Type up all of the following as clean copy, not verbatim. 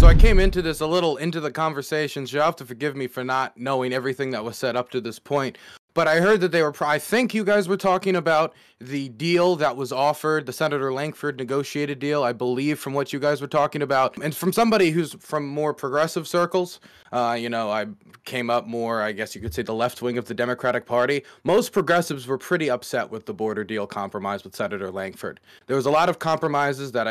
I came into this a little into the conversation, so you'll have to forgive me for not knowing everything that was said up to this point. But I heard that they were, I think you guys were talking about the deal that was offered, the Senator Lankford negotiated deal, I believe, from what you guys were talking about. And from somebody who's from more progressive circles, I came up more, I guess you could say, the left wing of the Democratic Party. Most progressives were pretty upset with the border deal compromise with Senator Lankford. There was a lot of compromises that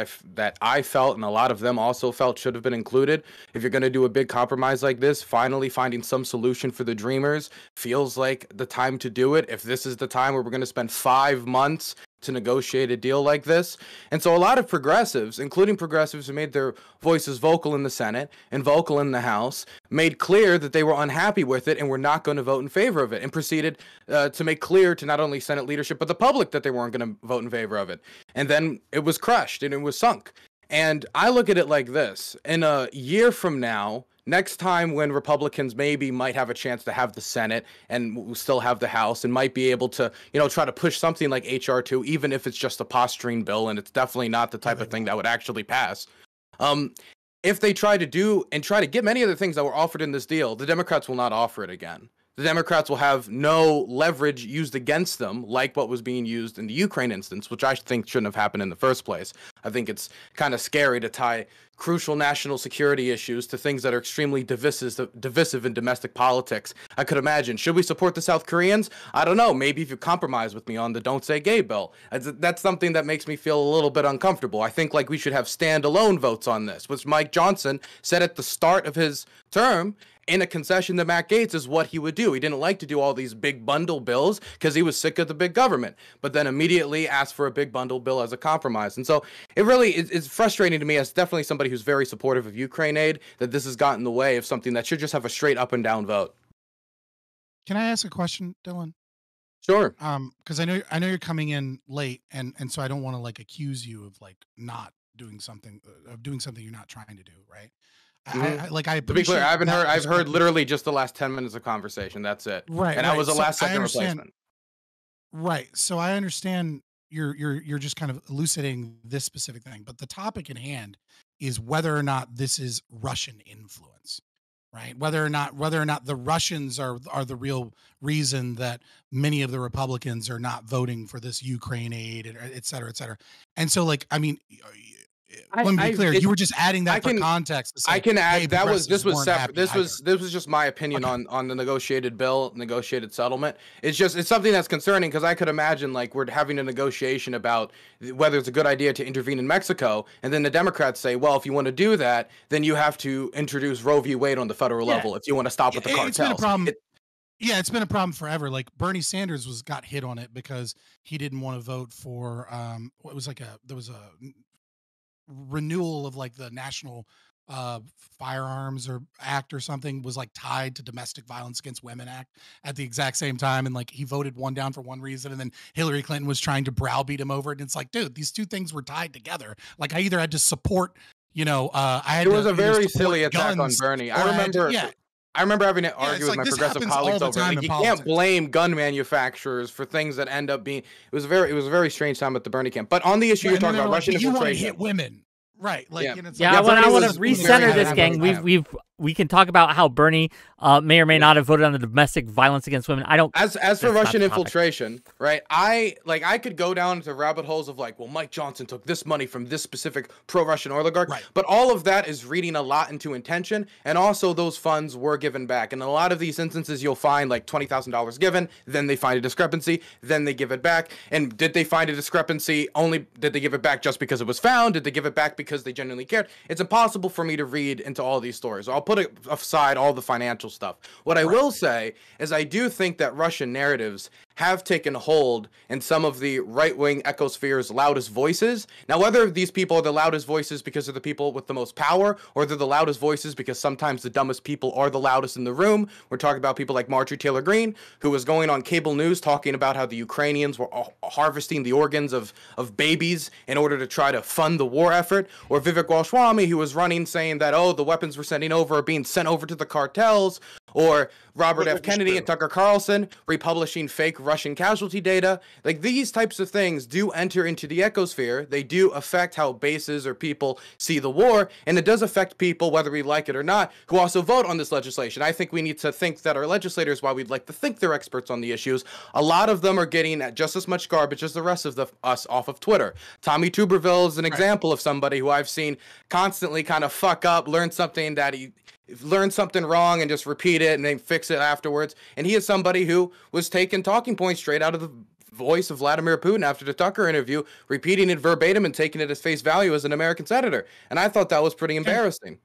I felt, and a lot of them also felt should have been included. If you're going to do a big compromise like this, finally finding some solution for the Dreamers feels like the time to do it. If this is the time where we're going to spend 5 months to negotiate a deal like this. And so a lot of progressives, including progressives who made their voices vocal in the Senate and vocal in the House, made clear that they were unhappy with it and were not going to vote in favor of it, and proceeded to make clear to not only Senate leadership but the public that they weren't going to vote in favor of it. And then it was crushed and it was sunk. And I look at it like this: in a year from now, next time when Republicans maybe might have a chance to have the Senate and still have the House and might be able to, try to push something like H.R. 2, even if it's just a posturing bill and it's definitely not the type of thing that would actually pass. If they try to get many of the things that were offered in this deal, the Democrats will not offer it again. The Democrats will have no leverage used against them like what was being used in the Ukraine instance, which I think shouldn't have happened in the first place. I think it's kind of scary to tie crucial national security issues to things that are extremely divisive in domestic politics. I could imagine, should we support the South Koreans? I don't know. Maybe if you compromise with me on the Don't Say Gay bill. That's something that makes me feel a little bit uncomfortable. I think we should have standalone votes on this, which Mike Johnson said at the start of his term, in a concession to Matt Gaetz, is what he would do. He didn't like to do all these big bundle bills because he was sick of the big government, but then immediately asked for a big bundle bill as a compromise. And so it really is frustrating to me, as definitely somebody who's very supportive of Ukraine aid, that this has gotten in the way of something that should just have a straight up and down vote. Can I ask a question, Dylan? Sure. Because I know you're coming in late, and so I don't want to accuse you of not doing something, you're not trying to do, right? To be clear, I've heard literally just the last 10 minutes of conversation. That's it. Right. And that was a last second replacement. Right. So I understand you're just kind of elucidating this specific thing, but the topic in hand is whether or not this is Russian influence, right? Whether or not the Russians are the real reason that many of the Republicans are not voting for this Ukraine aid, et cetera, et cetera. And so let me be clear. You were just adding that for context. To say, I can add, hey, this was separate. This was just my opinion on the negotiated bill, negotiated settlement. It's something that's concerning, because I could imagine we're having a negotiation about whether it's a good idea to intervene in Mexico, and then the Democrats say, well, if you want to do that, then you have to introduce Roe v. Wade on the federal level if you want to stop with the cartels. It's been a problem. It's been a problem forever. Bernie Sanders got hit on it because he didn't want to vote for there was a renewal of the National Firearms Act or something, was tied to Domestic Violence Against Women Act at the exact same time, and he voted one down for one reason, and then Hillary Clinton was trying to browbeat him over it, and it's dude, these two things were tied together. I either had to support, it was a very silly attack on Bernie. I remember having to argue with my progressive colleagues over it. You can't blame gun manufacturers for things that end up being. It was a very strange time at the Bernie camp. But on the issue you're talking about, Russian infiltration, you want to hit women, right? I want to recenter this, gang. We can talk about how Bernie may or may not have voted on the Domestic Violence Against Women. As for Russian infiltration, right? I could go down into rabbit holes of Mike Johnson took this money from this specific pro-Russian oligarch, right? But all of that is reading a lot into intention, and also those funds were given back. And in a lot of these instances, you'll find $20,000 given, then they find a discrepancy, then they give it back. And did they find a discrepancy? Only did they give it back just because it was found? Did they give it back because they genuinely cared? It's impossible for me to read into all these stories. So I'll put aside all the financial stuff. What I will say is I do think that Russian narratives have taken hold in some of the right-wing ecosphere's loudest voices. Now, whether these people are the loudest voices because they're the people with the most power, or they're the loudest voices because sometimes the dumbest people are the loudest in the room, we're talking about people like Marjorie Taylor Greene, who was going on cable news talking about how the Ukrainians were harvesting the organs of babies in order to try to fund the war effort, or Vivek Goswami, who was running saying that, the weapons we're sending over are being sent over to the cartels, or Robert Well, F. Kennedy and Tucker Carlson republishing fake Russian casualty data. Like, these types of things do enter into the ecosphere. They do affect how bases or people see the war, and it does affect people, whether we like it or not, who also vote on this legislation. I think we need to think that our legislators, while we'd like to think they're experts on the issues, a lot of them are getting just as much garbage as the rest of us off of Twitter. Tommy Tuberville is an example of somebody who I've seen constantly kind of fuck up, learn something wrong and just repeat it and then fix it afterwards. And he is somebody who was taking talking points straight out of the voice of Vladimir Putin after the Tucker interview, repeating it verbatim and taking it as face value as an American senator. And I thought that was pretty embarrassing.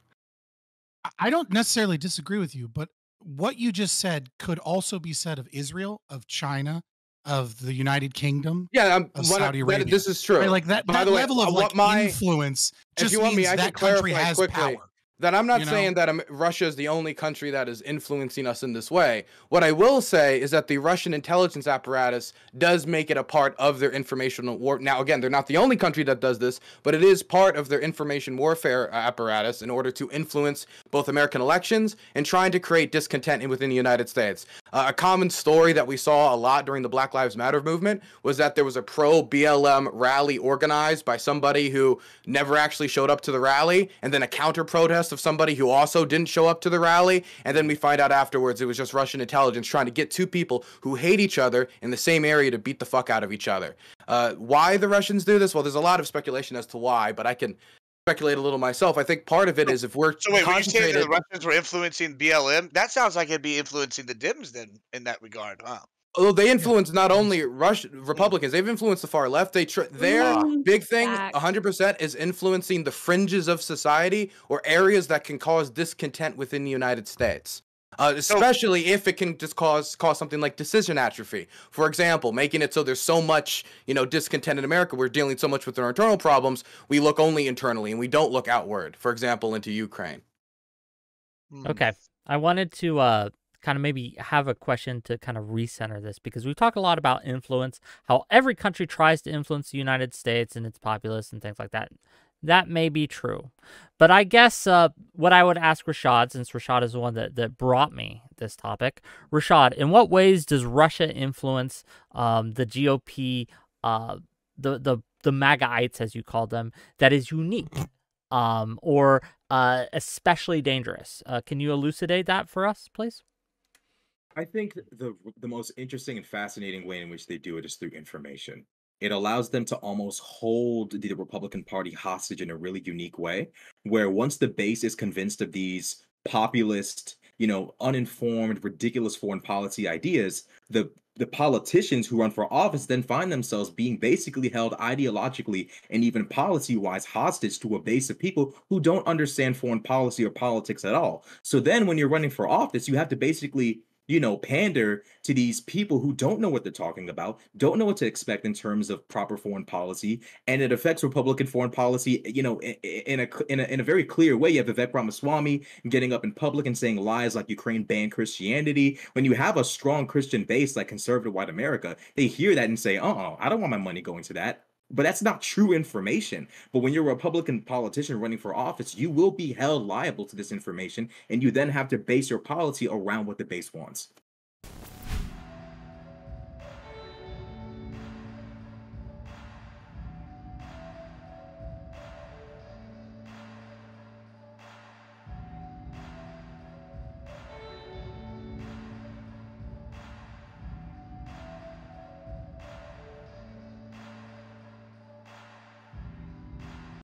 I don't necessarily disagree with you, but what you just said could also be said of Israel, of China, of the United Kingdom, of Saudi Arabia. This is true. Right? Like that level of like influence just means that country has power. That I'm not saying that Russia is the only country that is influencing us in this way. What I will say is that the Russian intelligence apparatus does make it a part of their information war. Now, again, they're not the only country that does this, but it is part of their information warfare apparatus in order to influence both American elections and trying to create discontent within the United States. A common story that we saw a lot during the Black Lives Matter movement was that there was a pro-BLM rally organized by somebody who never actually showed up to the rally, and then a counter-protest of somebody who also didn't show up to the rally, and then we find out afterwards it was just Russian intelligence trying to get two people who hate each other in the same area to beat the fuck out of each other. Why the Russians do this? Well, there's a lot of speculation as to why, but I can speculate a little myself. I think part of it is if we're wait, when you say the Russians were influencing BLM, that sounds like it'd be influencing the Dems then in that regard. Wow. Although they influence not only Republicans, they've influenced the far left. Their big thing, 100%, is influencing the fringes of society or areas that can cause discontent within the United States. Especially if it can just cause something like decision atrophy. For example, making it so there's so much, discontent in America. We're dealing so much with our internal problems. We look only internally and we don't look outward. For example, into Ukraine. Okay, I wanted to kind of maybe have a question to kind of recenter this, because we talk a lot about influence, how every country tries to influence the United States and its populace and things like that. That may be true. But I guess what I would ask Rashad, since Rashad is the one that brought me this topic, Rashad, in what ways does Russia influence the GOP, the MAGAites, as you call them, that is unique or especially dangerous? Can you elucidate that for us, please? I think the most interesting and fascinating way in which they do it is through information. It allows them to almost hold the Republican Party hostage in a really unique way, where once the base is convinced of these populist, uninformed, ridiculous foreign policy ideas, the politicians who run for office then find themselves being basically held ideologically and even policy-wise hostage to a base of people who don't understand foreign policy or politics at all. So then when you're running for office, you have to basically pander to these people who don't know what they're talking about, don't know what to expect in terms of proper foreign policy, and it affects Republican foreign policy, in a very clear way. You have Vivek Ramaswamy getting up in public and saying lies like Ukraine banned Christianity. When you have a strong Christian base like conservative white America, they hear that and say, I don't want my money going to that. But that's not true information. But when you're a Republican politician running for office, you will be held liable to this information, and you then have to base your policy around what the base wants.